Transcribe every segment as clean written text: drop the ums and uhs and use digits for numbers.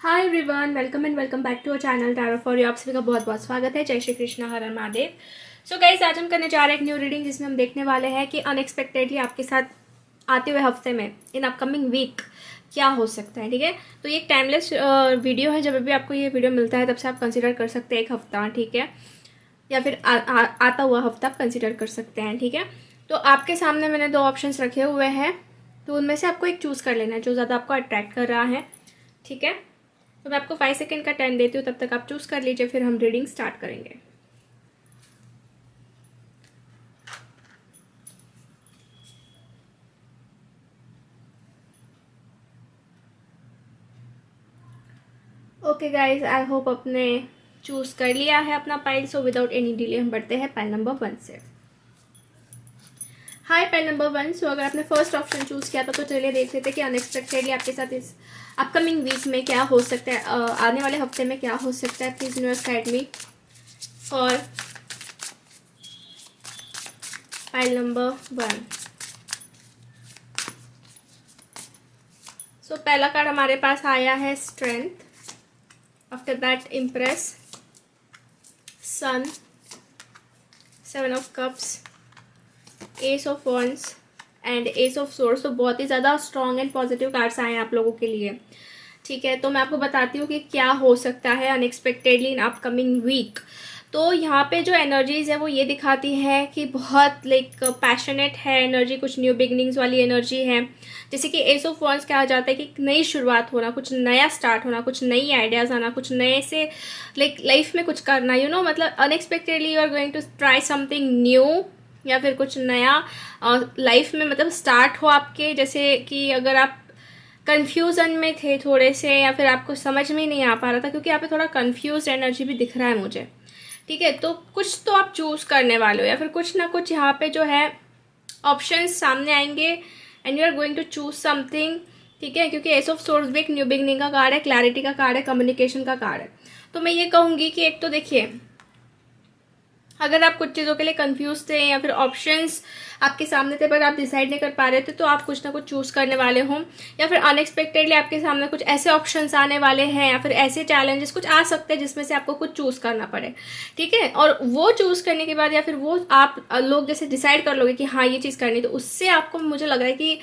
Hi everyone, welcome and welcome back to our channel tarot for you. आप सभी का बहुत बहुत स्वागत है। जय श्री कृष्ण, हर हर महादेव। सो गाइस, आज हम करने जा रहे हैं एक न्यू रीडिंग जिसमें हम देखने वाले हैं कि अनएक्सपेक्टेडली आपके साथ आते हुए हफ्ते में इन अपकमिंग वीक क्या हो सकता है। ठीक है, तो ये एक टाइमलेस वीडियो है। जब भी आपको ये वीडियो मिलता है तब से आप कंसिडर कर सकते हैं एक हफ्ता, ठीक है, या फिर आता हुआ हफ्ता आप कंसिडर कर सकते हैं। ठीक है, तो आपके सामने मैंने दो ऑप्शंस रखे हुए हैं, तो उनमें से आपको एक चूज़ कर लेना है जो ज़्यादा आपको अट्रैक्ट कर रहा है। ठीक है, तो मैं आपको 5 सेकेंड का टाइम देती हूँ, तब तक आप चूज़ कर लीजिए, फिर हम रीडिंग स्टार्ट करेंगे। ओके गाइज, आई होप आपने चूज़ कर लिया है अपना pile. So without any delay हम बढ़ते हैं पाइल नंबर 1 से। हाय पाइल नंबर 1। सो अगर आपने फर्स्ट ऑप्शन चूज़ किया था तो चलिए देख लेते हैं कि अनएक्सपेक्टेडली आपके साथ इस अपकमिंग वीक में क्या हो सकता है, आने वाले हफ्ते में क्या हो सकता है। Please no guide me for pile number 1। So पहला कार्ड हमारे पास आया है strength, after that empress, sun, 7 of cups, ace of wands and ace of swords. तो बहुत ही ज़्यादा स्ट्रॉन्ग एंड पॉजिटिव कार्ड्स आए हैं आप लोगों के लिए। ठीक है, तो मैं आपको बताती हूँ कि क्या हो सकता है अनएक्सपेक्टेडली इन अपकमिंग वीक। तो यहाँ पे जो एनर्जीज है वो ये दिखाती है कि बहुत पैशनेट है एनर्जी, कुछ न्यू बिगनिंग्स वाली एनर्जी है। जैसे कि एस ऑफ वॉन्ड्स कहा जाता है कि नई शुरुआत होना, कुछ नया स्टार्ट होना, कुछ नई आइडियाज़ आना, कुछ नए से लाइफ में कुछ करना, मतलब unexpectedly you are going to try something new, या फिर कुछ नया लाइफ में स्टार्ट हो आपके। जैसे कि अगर आप कन्फ्यूज़न में थे थोड़े से, या फिर आपको समझ में ही नहीं आ पा रहा था, क्योंकि यहाँ पे थोड़ा कन्फ्यूज एनर्जी भी दिख रहा है मुझे। ठीक है, तो कुछ तो आप चूज़ करने वाले हो, या फिर कुछ ना कुछ यहाँ पे जो है ऑप्शंस सामने आएंगे and you are going to choose something. ठीक है, क्योंकि एस ऑफ सोर्ड्स भी एक न्यू बिगनिंग का कार्ड है, क्लैरिटी का कार्ड है, कम्युनिकेशन का कार्ड है। तो मैं ये कहूँगी कि एक तो देखिए, अगर आप कुछ चीज़ों के लिए कंफ्यूज थे या फिर ऑप्शंस आपके सामने थे पर आप डिसाइड नहीं कर पा रहे थे, तो आप कुछ ना कुछ चूज़ करने वाले हों, या फिर अनएक्सपेक्टेडली आपके सामने कुछ ऐसे ऑप्शंस आने वाले हैं, या फिर ऐसे चैलेंजेस कुछ आ सकते हैं जिसमें से आपको कुछ चूज़ करना पड़े। ठीक है, और वो चूज़ करने के बाद या फिर वो आप लोग जैसे डिसाइड कर लोगे कि हाँ ये चीज़ करनी, तो उससे आपको मुझे लग रहा है कि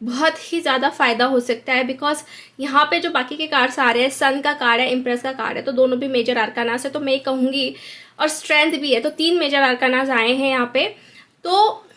बहुत ही ज़्यादा फायदा हो सकता है। बिकॉज यहाँ पे जो बाकी के कार्ड्स आ रहे हैं, सन का कार्ड है, इम्प्रेस का कार्ड है, तो दोनों भी मेजर आर्कानास है, तो मैं कहूँगी, और स्ट्रेंथ भी है, तो 3 मेजर आर्कानास आए हैं यहाँ पे। तो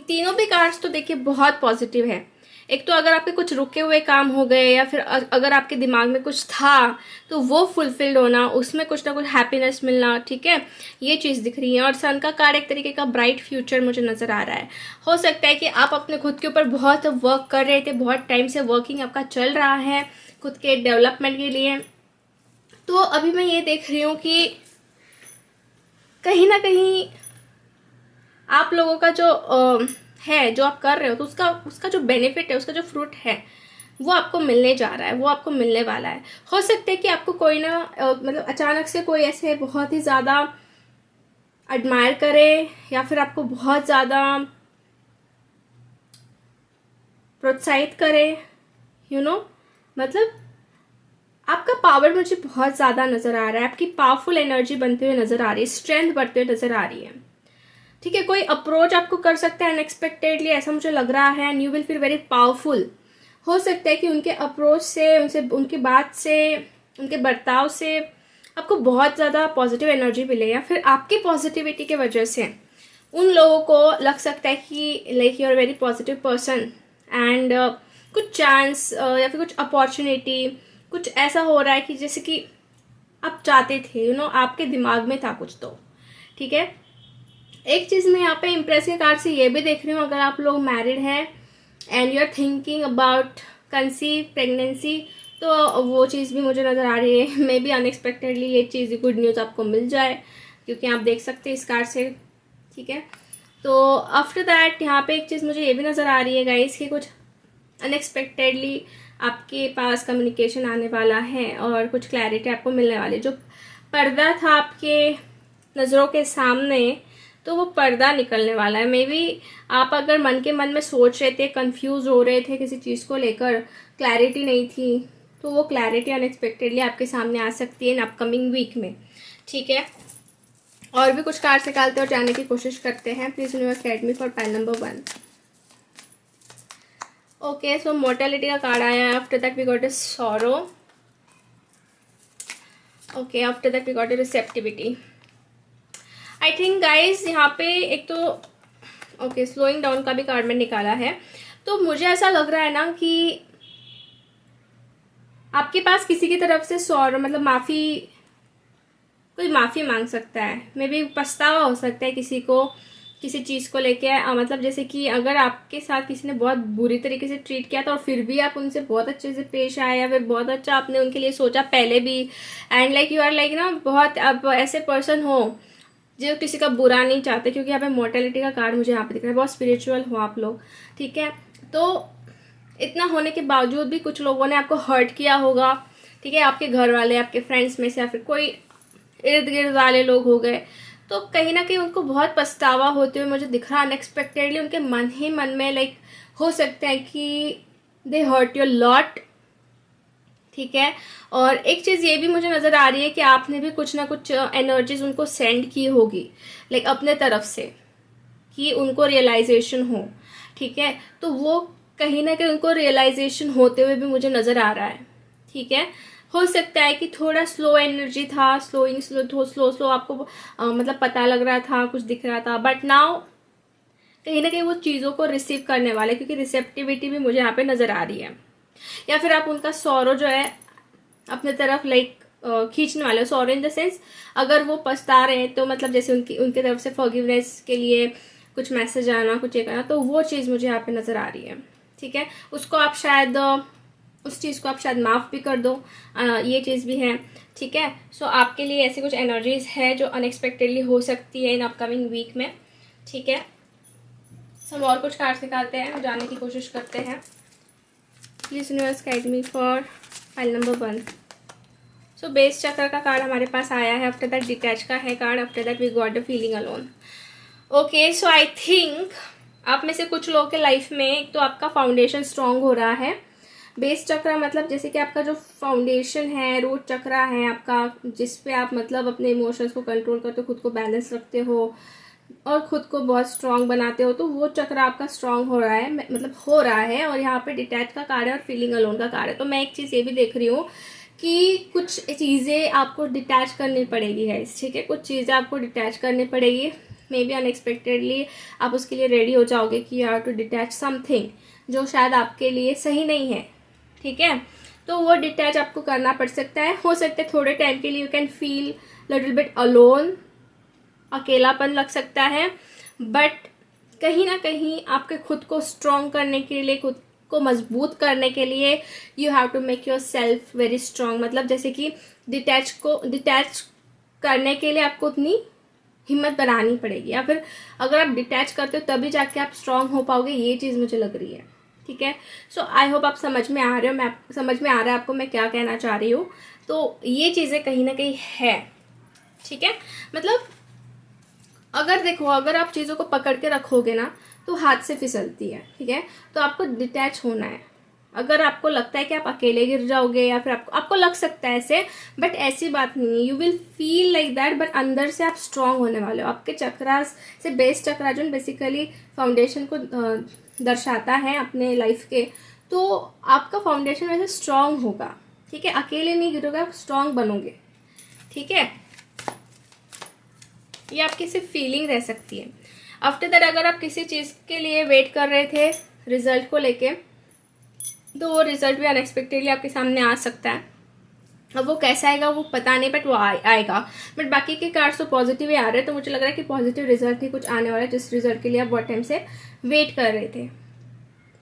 तीनों भी कार्ड्स तो देखिए बहुत पॉजिटिव है। एक तो अगर आपके कुछ रुके हुए काम हो गए, या फिर अगर आपके दिमाग में कुछ था तो वो फुलफिल्ड होना, उसमें कुछ ना कुछ हैप्पीनेस मिलना। ठीक है, ये चीज़ दिख रही है। और सन का कार्ड एक तरीके का ब्राइट फ्यूचर मुझे नज़र आ रहा है। हो सकता है कि आप अपने खुद के ऊपर बहुत वर्क कर रहे थे, बहुत टाइम से वर्किंग आपका चल रहा है खुद के डेवलपमेंट के लिए। तो अभी मैं ये देख रही हूँ कि कहीं ना कहीं आप लोगों का जो है, जो आप कर रहे हो, तो उसका जो बेनिफिट है, उसका जो फ्रूट है, वो आपको मिलने जा रहा है, वो आपको मिलने वाला है। हो सकता है कि आपको कोई ना अचानक से कोई ऐसे बहुत ही ज़्यादा एडमायर करे, या फिर आपको बहुत ज़्यादा प्रोत्साहित करे, मतलब आपका पावर मुझे बहुत ज़्यादा नज़र आ रहा है, आपकी पावरफुल एनर्जी बनते हुए नज़र आ रही है, स्ट्रेंथ बढ़ते हुए नज़र आ रही है। ठीक है, कोई अप्रोच आपको कर सकता है अनएक्सपेक्टेडली, ऐसा मुझे लग रहा है, and you will feel very powerful. हो सकता है कि उनके अप्रोच से, उनकी बात से, उनके बर्ताव से आपको बहुत ज़्यादा पॉजिटिव एनर्जी मिले, या फिर आपकी पॉजिटिविटी के वजह से उन लोगों को लग सकता है कि you are very positive person, and कुछ चांस या फिर कुछ अपॉर्चुनिटी, कुछ ऐसा हो रहा है कि जैसे कि आप चाहते थे, आपके दिमाग में था कुछ। तो ठीक है, एक चीज़ मैं यहाँ पे इम्प्रेस के कार्ड से ये भी देख रही हूँ, अगर आप लोग मैरिड हैं and you are thinking about conceive pregnancy, तो वो चीज़ भी मुझे नज़र आ रही है। मे बी अनएक्सपेक्टेडली ये चीज़ गुड न्यूज़ आपको मिल जाए, क्योंकि आप देख सकते हैं इस कार्ड से। ठीक है, तो आफ्टर दैट यहाँ पे एक चीज़ मुझे ये भी नज़र आ रही है गाइस कि कुछ अनएक्सपेक्टेडली आपके पास कम्युनिकेशन आने वाला है, और कुछ क्लैरिटी आपको मिलने वाली है। जो पर्दा था आपके नज़रों के सामने, तो वो पर्दा निकलने वाला है। मे बी आप अगर मन के मन में सोच रहे थे, कंफ्यूज हो रहे थे किसी चीज़ को लेकर, क्लैरिटी नहीं थी, तो वो क्लैरिटी अनएक्सपेक्टेडली आपके सामने आ सकती है इन अपकमिंग वीक में, ठीक है। और भी कुछ कार्ड्स निकालते और जाने की कोशिश करते हैं। Please universe guide me for pile number 1। Okay, so mortality का कार्ड आया है। After that we got a sorrow. Okay, after that we got a receptivity. I think guys यहाँ पे एक तो ओके स्लोइंग डाउन का भी कार्ड में निकाला है। तो मुझे ऐसा लग रहा है ना कि आपके पास किसी की तरफ से सॉरो मतलब कोई माफ़ी मांग सकता है। मे बी पछतावा हो सकता है किसी को किसी चीज़ को लेके, मतलब जैसे कि अगर आपके साथ किसी ने बहुत बुरी तरीके से ट्रीट किया था और फिर भी आप उनसे बहुत अच्छे से पेश आए या फिर बहुत अच्छा आपने उनके लिए सोचा पहले भी, and like you are like ना बहुत आप ऐसे पर्सन हो जो किसी का बुरा नहीं चाहते, क्योंकि यहाँ पे मोर्टेलिटी का कार्ड मुझे यहाँ पे दिख रहा है। बहुत स्पिरिचुअल हो आप लोग, ठीक है। तो इतना होने के बावजूद भी कुछ लोगों ने आपको हर्ट किया होगा, ठीक है। आपके घर वाले, आपके फ्रेंड्स में से, या फिर कोई इर्द गिर्द वाले लोग हो गए, तो कहीं ना कहीं उनको बहुत पछतावा होते हुए मुझे दिख रहा। अनएक्सपेक्टेडली उनके मन ही मन में लाइक हो सकता है कि दे हर्ट योर लॉट, ठीक है। और एक चीज़ ये भी मुझे नज़र आ रही है कि आपने भी कुछ ना कुछ एनर्जीज उनको सेंड की होगी लाइक अपने तरफ से, कि उनको रियलाइजेशन हो, ठीक है। तो वो कहीं ना कहीं उनको रियलाइजेशन होते हुए भी मुझे नज़र आ रहा है, ठीक है। हो सकता है कि थोड़ा स्लो एनर्जी था, स्लो आपको मतलब पता लग रहा था, कुछ दिख रहा था, बट नाउ कहीं ना कहीं वो चीज़ों को रिसीव करने वाले, क्योंकि रिसेप्टिविटी भी मुझे यहाँ पे नज़र आ रही है। या फिर आप उनका सौरो जो है अपने तरफ लाइक खींचने वाले हो। सॉरी इन द सेंस, अगर वो पछता रहे हैं तो मतलब जैसे उनके तरफ से फॉरगिवनेस के लिए कुछ मैसेज आना, कुछ ये करना, तो वो चीज़ मुझे यहाँ पे नज़र आ रही है, ठीक है। उसको आप शायद उस चीज़ को आप शायद माफ़ भी कर दो, ये चीज़ भी है, ठीक है। सो आपके लिए ऐसी कुछ एनर्जीज है जो अनएक्सपेक्टेडली हो सकती है इन अपकमिंग वीक में, ठीक है। हम और कुछ कार्ड्स निकालते हैं, जाने की कोशिश करते हैं। Please universe guide me for pile number 1। So base चक्र का कार्ड हमारे पास आया है। आफ्टर दैट डिटैच का है card. After that we got the feeling alone. Okay, so I think आप में से कुछ लोगों के लाइफ में एक तो आपका फाउंडेशन स्ट्रांग हो रहा है। बेस चक्र मतलब जैसे कि आपका जो फाउंडेशन है, रूट चक्र है आपका, जिस पे आप मतलब अपने इमोशंस को कंट्रोल करते हो, खुद को बैलेंस रखते हो और खुद को बहुत स्ट्रांग बनाते हो, तो वो चक्र आपका स्ट्रांग हो रहा है, मतलब हो रहा है। और यहाँ पे डिटैच का कार्ड है और फीलिंग अलोन का कार्ड है। तो मैं एक चीज़ ये भी देख रही हूँ कि कुछ चीज़ें आपको डिटैच करनी पड़ेगी गाइस, ठीक है। कुछ चीज़ें आपको डिटैच करनी पड़ेगी, मे बी अनएक्सपेक्टेडली आप उसके लिए रेडी हो जाओगे कि you have to detach something जो शायद आपके लिए सही नहीं है, ठीक है। तो वो डिटैच आपको करना पड़ सकता है। हो सकता है थोड़े टाइम के लिए you can feel little bit alone, अकेलापन लग सकता है, बट कहीं ना कहीं आपके खुद को स्ट्रॉन्ग करने के लिए, खुद को मजबूत करने के लिए you have to make yourself very strong. मतलब जैसे कि डिटैच करने के लिए आपको उतनी हिम्मत बनानी पड़ेगी, या फिर अगर आप डिटैच करते हो तभी जाके आप स्ट्रॉन्ग हो पाओगे, ये चीज़ मुझे लग रही है, ठीक है। सो आई होप आप समझ में आ रहे हो, मैं समझ में आ रहा है आपको मैं क्या कहना चाह रही हूँ। तो ये चीज़ें कहीं ना कहीं है, ठीक है। मतलब अगर देखो, अगर आप चीज़ों को पकड़ के रखोगे ना तो हाथ से फिसलती है, ठीक है। तो आपको डिटैच होना है। अगर आपको लगता है कि आप अकेले गिर जाओगे या फिर आपको लग सकता है ऐसे, बट ऐसी बात नहीं है। You will feel like that, but अंदर से आप स्ट्रांग होने वाले हो। आपके चक्रास से बेस चक्रा जो बेसिकली फाउंडेशन को दर्शाता है अपने लाइफ के, तो आपका फाउंडेशन वैसे स्ट्रांग होगा, ठीक है। अकेले नहीं गिरोगे, आप स्ट्रांग बनोगे, ठीक है। ये आपकी सिर्फ फीलिंग रह सकती है। आफ्टर दैट अगर आप किसी चीज़ के लिए वेट कर रहे थे रिजल्ट को लेके, तो वो रिजल्ट भी अनएक्सपेक्टेडली आपके सामने आ सकता है। अब वो कैसा आएगा वो पता नहीं, बट वो आएगा। बट बाकी के कार्ड्स तो पॉजिटिव ही आ रहे हैं, तो मुझे लग रहा है कि पॉजिटिव रिजल्ट ही कुछ आने वाला है, जिस रिजल्ट के लिए आप बहुत टाइम से वेट कर रहे थे,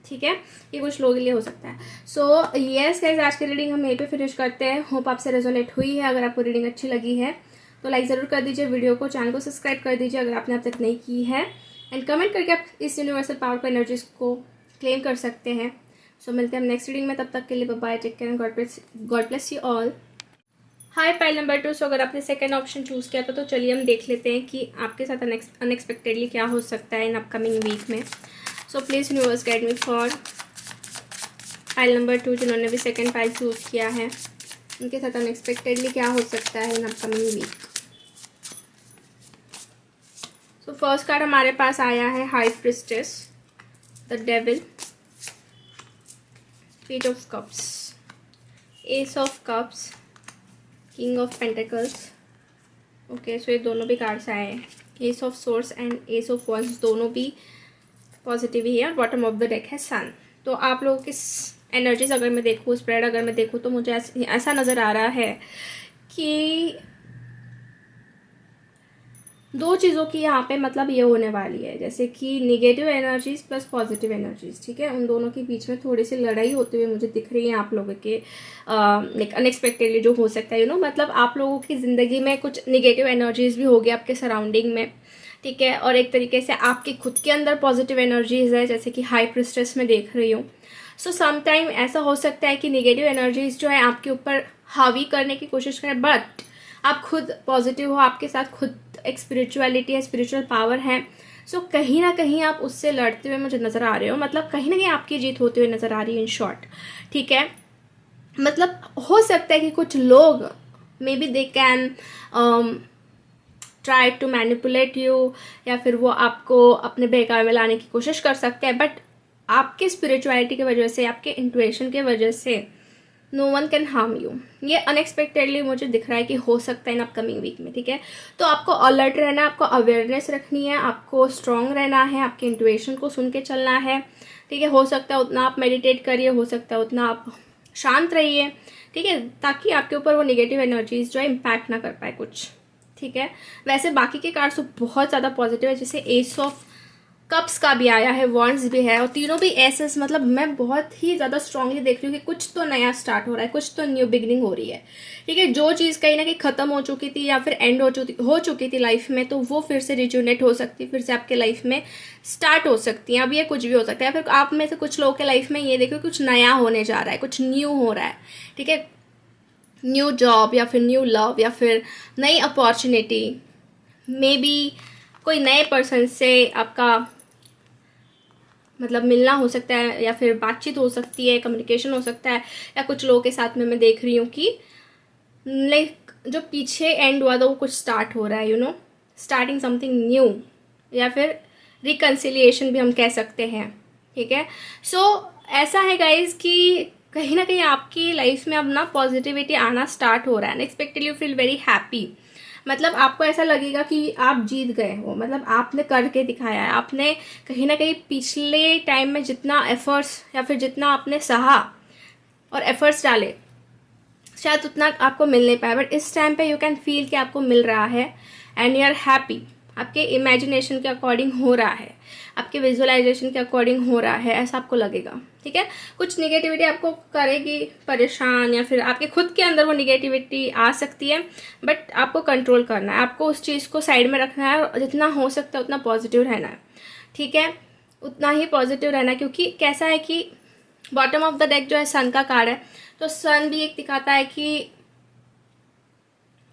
ठीक है। ये कुछ लोगों के लिए हो सकता है। सो यस गाइस, आज की रीडिंग हम यहीं पे फिनिश करते हैं। होप आपसे रेजोनेट हुई है। अगर आपको रीडिंग अच्छी लगी है तो लाइक ज़रूर कर दीजिए वीडियो को, चैनल को सब्सक्राइब कर दीजिए अगर आपने अब तक नहीं की है, एंड कमेंट करके आप इस यूनिवर्सल पावर को, एनर्जीज को क्लेम कर सकते हैं। सो मिलते हैं हम नेक्स्ट रीडिंग में, तब तक के लिए bye bye, take care and God bless you all. Hi pile number 2। So अगर आपने सेकंड ऑप्शन चूज़ किया था तो चलिए हम देख लेते हैं कि आपके साथ अनएक्सपेक्टेडली क्या हो सकता है इन अपकमिंग वीक में। So please universe guide me for pile number 2 जिन्होंने भी सेकंड पाइल चूज़ किया है, उनके साथ अनएक्सपेक्टेडली क्या हो सकता है in upcoming week. So first card हमारे पास आया है high priestess, the devil, page of cups, ace of cups, king of pentacles. Okay, so ये दोनों भी कार्ड्स आए हैं, ace of swords and ace of wands, दोनों भी पॉजिटिव ही है। और बॉटम ऑफ द डेक है सन। तो आप लोगों की एनर्जीज अगर मैं देखूँ, स्प्रेड अगर मैं देखूँ, तो मुझे ऐसा नज़र आ रहा है कि दो चीज़ों की यहाँ पे मतलब ये होने वाली है, जैसे कि negative energies plus positive energies, ठीक है, उन दोनों के बीच में थोड़ी सी लड़ाई होती हुई मुझे दिख रही है आप लोगों के अनएक्सपेक्टेडली जो हो सकता है मतलब आप लोगों की ज़िंदगी में कुछ निगेटिव एनर्जीज भी होगी आपके सराउंडिंग में, ठीक है, और एक तरीके से आपके खुद के अंदर पॉजिटिव एनर्जीज है, जैसे कि हाई प्रिस्टेस में देख रही हूँ। सो समटाइम ऐसा हो सकता है कि निगेटिव एनर्जीज जो है आपके ऊपर हावी करने की कोशिश करें, बट आप खुद पॉजिटिव हो, आपके साथ खुद एक स्पिरिचुअलिटी है, स्पिरिचुअल पावर है। सो कहीं ना कहीं आप उससे लड़ते हुए मुझे नज़र आ रहे हो, मतलब कहीं ना कहीं आपकी जीत होते हुए नज़र आ रही है इन शॉर्ट, ठीक है। मतलब हो सकता है कि कुछ लोग maybe they can try to manipulate you, या फिर वो आपको अपने बहकावे में लाने की कोशिश कर सकते हैं, बट आपके स्पिरिचुअलिटी की वजह से, आपके इंट्यूशन की वजह से no one can harm you. ये अनएक्सपेक्टेडली मुझे दिख रहा है कि हो सकता है इन अपकमिंग वीक में, ठीक है। तो आपको अलर्ट रहना है, आपको अवेयरनेस रखनी है, आपको स्ट्रांग रहना है, आपके इंट्यूशन को सुन के चलना है, ठीक है। हो सकता है उतना आप मेडिटेट करिए, हो सकता है उतना आप शांत रहिए, ठीक है, ताकि आपके ऊपर वो निगेटिव एनर्जीज जो है इम्पैक्ट ना कर पाए कुछ, ठीक है। वैसे बाकी के कार्ड्स तो बहुत ज़्यादा पॉजिटिव है, जैसे एस ऑफ कप्स का भी आया है, वॉन्ड्स भी है, और तीनों भी एसेस, मतलब मैं बहुत ही ज़्यादा स्ट्रांगली देख रही हूँ कि कुछ तो नया स्टार्ट हो रहा है, कुछ तो न्यू बिगनिंग हो रही है, ठीक है। जो चीज़ कहीं ना कहीं ख़त्म हो चुकी थी या फिर एंड हो चुकी थी लाइफ में, तो वो फिर से रिज्यूनेट हो सकती है, फिर से आपके लाइफ में स्टार्ट हो सकती है। अब ये कुछ भी हो सकता है, फिर आप में से कुछ लोगों के लाइफ में ये देखो कुछ नया होने जा रहा है, कुछ न्यू हो रहा है, ठीक है। न्यू जॉब या फिर न्यू लव या फिर नई अपॉर्चुनिटी, मे बी कोई नए पर्सन से आपका मतलब मिलना हो सकता है, या फिर बातचीत हो सकती है, कम्युनिकेशन हो सकता है, या कुछ लोगों के साथ में मैं देख रही हूँ कि लाइक जो पीछे एंड हुआ था वो कुछ स्टार्ट हो रहा है, स्टार्टिंग समथिंग न्यू, या फिर रिकन्सिलिएशन भी हम कह सकते हैं, ठीक है। सो ऐसा है गाइज कि कहीं ना कहीं आपकी लाइफ में अब ना पॉजिटिविटी आना स्टार्ट हो रहा है, unexpectedly you feel very happy, मतलब आपको ऐसा लगेगा कि आप जीत गए हो, मतलब आपने करके दिखाया है, आपने कहीं ना कहीं पिछले टाइम में जितना एफर्ट्स या फिर जितना आपने सहा और एफर्ट्स डाले शायद उतना आपको मिल नहीं पाया, बट इस टाइम पे यू कैन फील कि आपको मिल रहा है एंड यू आर हैप्पी। आपके इमेजिनेशन के अकॉर्डिंग हो रहा है, आपके विजुअलाइजेशन के अकॉर्डिंग हो रहा है, ऐसा आपको लगेगा, ठीक है। कुछ निगेटिविटी आपको करेगी परेशान, या फिर आपके खुद के अंदर वो निगेटिविटी आ सकती है, बट आपको कंट्रोल करना है, आपको उस चीज़ को साइड में रखना है, और जितना हो सकता है उतना पॉजिटिव रहना है, ठीक है, उतना ही पॉजिटिव रहना है। क्योंकि कैसा है कि बॉटम ऑफ द डेक जो है सन का कार्ड है, तो सन भी एक दिखाता है कि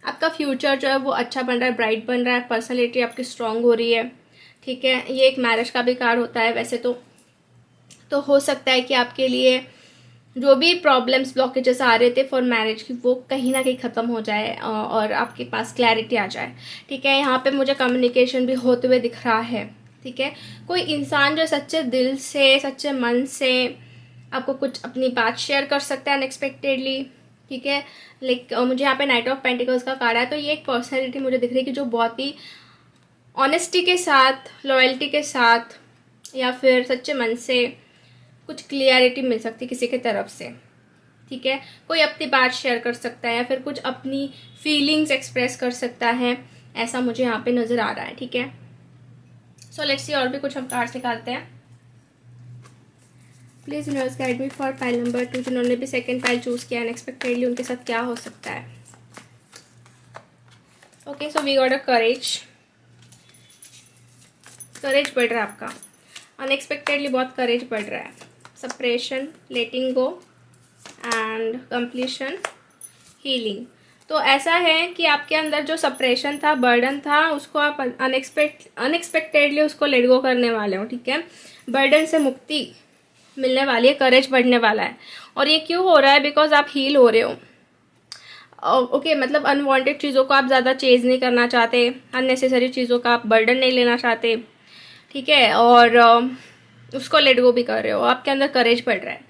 आपका फ्यूचर जो है वो अच्छा बन रहा है, ब्राइट बन रहा है, पर्सनैलिटी आपकी स्ट्रांग हो रही है, ठीक है। ये एक मैरिज का भी कार्ड होता है वैसे तो हो सकता है कि आपके लिए जो भी प्रॉब्लम्स ब्लॉकेजेस आ रहे थे फॉर मैरिज की वो कहीं ना कहीं ख़त्म हो जाए और आपके पास क्लैरिटी आ जाए, ठीक है। यहाँ पे मुझे कम्युनिकेशन भी होते हुए दिख रहा है, ठीक है। कोई इंसान जो सच्चे दिल से, सच्चे मन से आपको कुछ अपनी बात शेयर कर सकता है अनएक्सपेक्टेडली, ठीक है। लाइक मुझे यहाँ पे नाइट ऑफ पेंटिकल्स का कार्ड है, तो ये एक पर्सनैलिटी मुझे दिख रही है कि जो बहुत ही ऑनेस्टी के साथ, लॉयल्टी के साथ, या फिर सच्चे मन से कुछ क्लियरिटी मिल सकती है किसी की तरफ से, ठीक है। कोई अपनी बात शेयर कर सकता है या फिर कुछ अपनी फीलिंग्स एक्सप्रेस कर सकता है, ऐसा मुझे यहाँ पे नज़र आ रहा है, ठीक है। सो लेट्स सी और भी कुछ हम कार्ड्स निकालते हैं। Please universe guide me for pile number 2, जिन्होंने भी सेकंड पाइल चूज़ किया अनएक्सपेक्टेडली उनके साथ क्या हो सकता है। Okay, so we got a courage बढ़ रहा है आपका, अनएक्सपेक्टेडली बहुत करेज बढ़ रहा है। Suppression, letting go and completion, healing. तो ऐसा है कि आपके अंदर जो सप्रेशन था, बर्डन था, उसको आप अनएक्सपेक्टेडली उसको लेट गो करने वाले हो, ठीक है। बर्डन से मुक्ति मिलने वाली है, करेज बढ़ने वाला है। और ये क्यों हो रहा है? बिकॉज आप हील हो रहे हो। ओके मतलब अनवांटेड चीज़ों को आप ज़्यादा चेज़ नहीं करना चाहते, अननेसेसरी चीज़ों का आप बर्डन नहीं लेना चाहते, ठीक है, और उसको लेट गो भी कर रहे हो। आपके अंदर करेज बढ़ रहा है।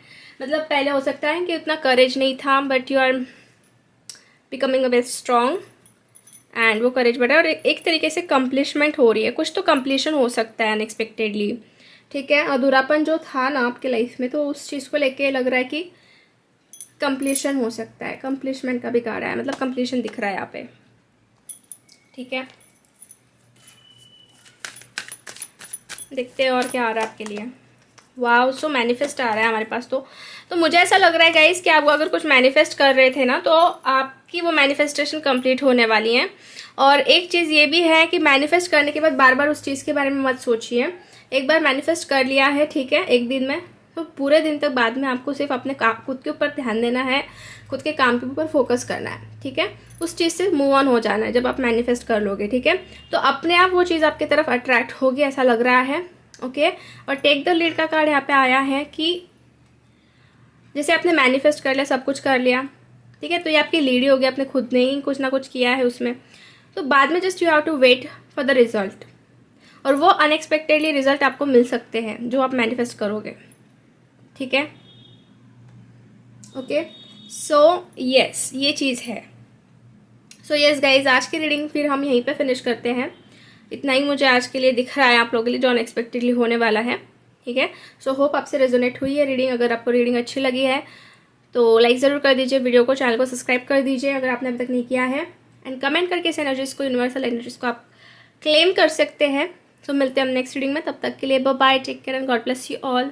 मतलब पहले हो सकता है कि उतना करेज नहीं था, but you are becoming a best strong and वो करेज बढ़ा है और एक तरीके से कंप्लीशमेंट हो रही है। कुछ तो कंप्लीशन हो सकता है अनएक्सपेक्टेडली, ठीक है। अधूरापन जो था ना आपके लाइफ में, तो उस चीज़ को लेके लग रहा है कि कंप्लीशन हो सकता है। कंप्लीशमेंट का भी कार्ड है, मतलब कंप्लीशन दिख रहा है यहाँ पे, ठीक है। देखते हैं और क्या आ रहा है आपके लिए। वाह, सो मैनिफेस्ट आ रहा है हमारे पास। तो मुझे ऐसा लग रहा है गाइस कि आप अगर कुछ मैनिफेस्ट कर रहे थे ना, तो आपकी वो मैनिफेस्टेशन कंप्लीट होने वाली है। और एक चीज़ ये भी है कि मैनिफेस्ट करने के बाद बार बार उस चीज़ के बारे में मत सोचिए। एक बार मैनिफेस्ट कर लिया है, ठीक है, एक दिन में, तो पूरे दिन तक बाद में आपको सिर्फ अपने खुद के ऊपर ध्यान देना है, खुद के काम के ऊपर फोकस करना है, ठीक है। उस चीज़ से मूव ऑन हो जाना है जब आप मैनिफेस्ट कर लोगे, ठीक है। तो अपने आप वो चीज़ आपकी तरफ अट्रैक्ट होगी, ऐसा लग रहा है, ओके। और टेक द लीड का कार्ड यहाँ पे आया है कि जैसे आपने मैनिफेस्ट कर लिया, सब कुछ कर लिया, ठीक है, तो ये आपकी लीड ही हो गया, आपने खुद ने ही कुछ ना कुछ किया है उसमें। तो बाद में just you have to wait for the result, और वो अनएक्सपेक्टेडली रिजल्ट आपको मिल सकते हैं जो आप मैनिफेस्ट करोगे, ठीक है, ओके। सो यस, ये चीज़ है। सो यस गाइज, आज की रीडिंग फिर हम यहीं पे फिनिश करते हैं। इतना ही मुझे आज के लिए दिख रहा है आप लोगों के लिए जो अनएक्सपेक्टेडली होने वाला है, ठीक है। सो होप आपसे रेजोनेट हुई है रीडिंग। अगर आपको रीडिंग अच्छी लगी है तो लाइक ज़रूर कर दीजिए वीडियो को, चैनल को सब्सक्राइब कर दीजिए अगर आपने अभी तक नहीं किया है, एंड कमेंट करके इस एनर्जीज को, यूनिवर्सल एनर्जीज को आप क्लेम कर सकते हैं। सो मिलते हैं हम नेक्स्ट रीडिंग में, तब तक के लिए bye bye, take care and God bless you all.